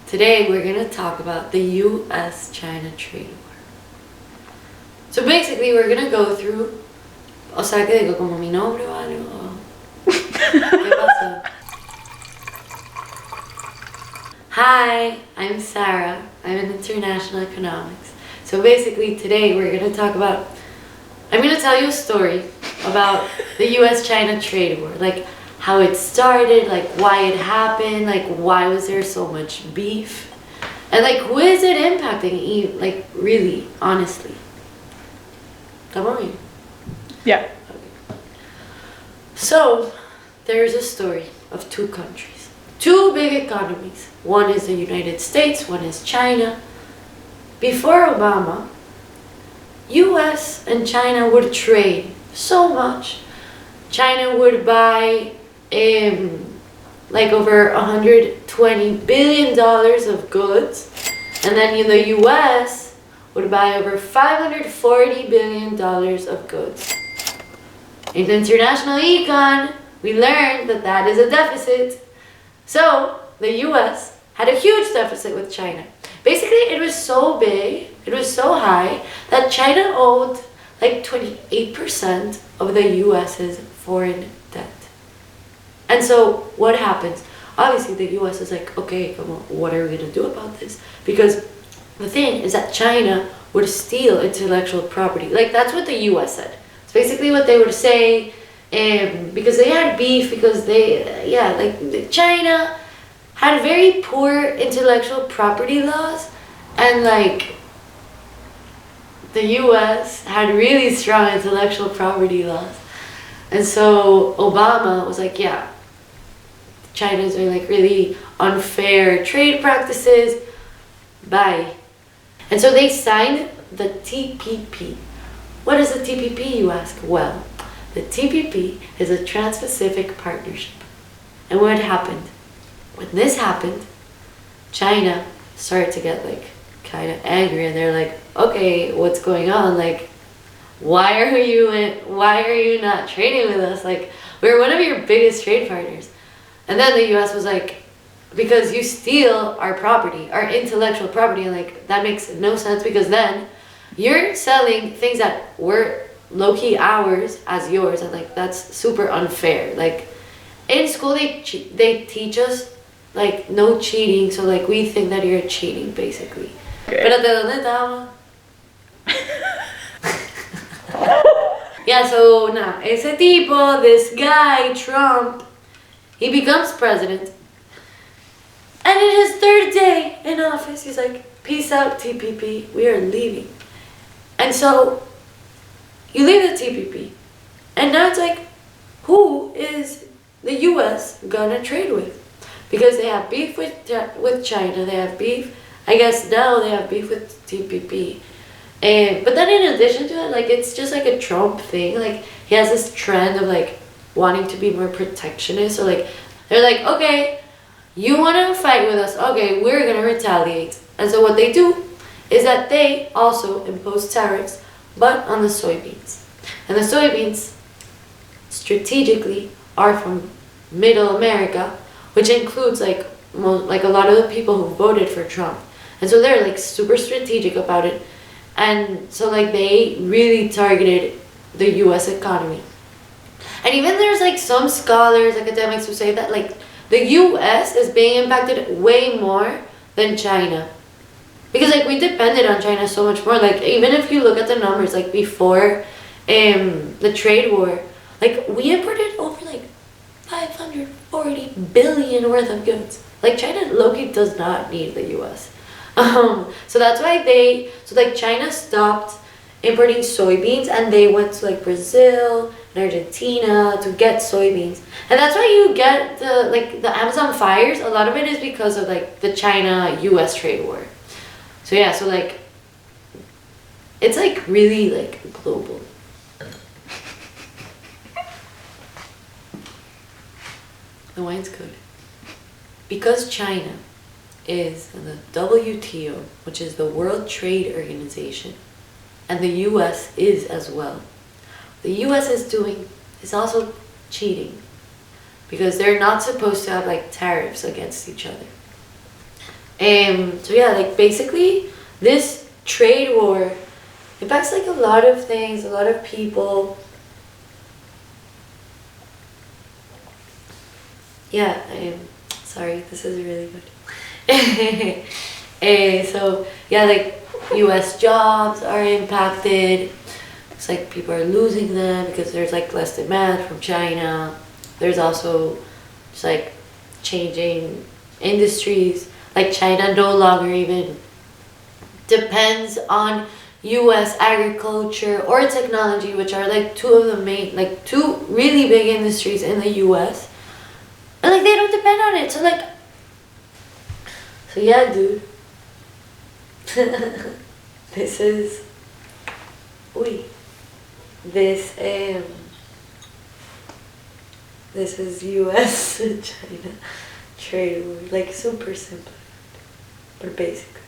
Today we're gonna talk about the US-China trade war. So basically we're gonna go through. O sea que digo como mi nombre o algo. ¿Qué pasó? Hi, I'm Sarah. I'm in international economics. So basically today we're gonna talk about. I'm gonna tell you a story about the US-China trade war, like how it started, like why it happened, like why was there so much beef, and like who is it impacting, like really, honestly. Yeah. Okay. So there's a story of two countries, two big economies. One is the United States, one is China. Before Obama, US and China would trade so much. China would buy like over $120 billion of goods, and then the US would buy over $540 billion of goods. In international econ, we learned that that is a deficit. So the US had a huge deficit with China. Basically, it was so big, it was so high, that China owed like 28% of the US's foreign debt. And so what happens? Obviously the US is like, okay, come on, what are we going to do about this? Because the thing is that China would steal intellectual property. Like, that's what the US said. It's basically what they would say, because they had beef, because China had very poor intellectual property laws, and like the US had really strong intellectual property laws. And so Obama was like, yeah, China's doing like really unfair trade practices, bye. And so they signed the TPP. What is the TPP, you ask? Well, the TPP is a Trans-Pacific Partnership. And what happened? When this happened, China started to get like kind of angry, and they're like, okay, what's going on? Like, why are you not trading with us? Like, we're one of your biggest trade partners. And then the US was like, because you steal our property, our intellectual property, and like that makes no sense, because then you're selling things that were low-key ours as yours, and like that's super unfair. Like in school they teach us like no cheating, so like we think that you're cheating basically. Okay. Pero ¿de dónde estamos? Yeah, so now ese tipo, this guy Trump, he becomes president, and in his third day in office he's like, peace out TPP, we are leaving. And so you leave the TPP, and now it's like, who is the US gonna trade with? Because they have beef with China, they have beef, I guess now they have beef with TPP. But then in addition to it, like it's just like a Trump thing. Like he has this trend of like wanting to be more protectionist. So like they're like, okay, you want to fight with us, okay, we're gonna retaliate. And so what they do is that they also impose tariffs, but on the soybeans. And the soybeans strategically are from Middle America, which includes like a lot of the people who voted for Trump. And so they're like super strategic about it. And so like they really targeted the US economy. And even there's like some scholars, academics who say that like the US is being impacted way more than China. Because like we depended on China so much more. Like even if you look at the numbers, like before the trade war, like we imported over like 540 billion worth of goods. Like China low-key does not need the US. So that's why China stopped importing soybeans, and they went to like Brazil and Argentina to get soybeans. And that's why you get the Amazon fires. A lot of it is because of like the China-US trade war. So yeah, so like it's like really like global. The wine's good. Because China is in the WTO, which is the World Trade Organization, and the US is as well. The US is also cheating because they're not supposed to have like tariffs against each other. So yeah, like basically this trade war impacts like a lot of things, a lot of people. Yeah, sorry, this is really good. So yeah, like US jobs are impacted. It's like people are losing them because there's like less demand from China. There's also just like changing industries. Like China no longer even depends on US agriculture or technology, which are like two of the main, like two really big industries in the US. And like they don't depend on it. So yeah, dude. This is, this is US and China trade war, like super simple, but basically.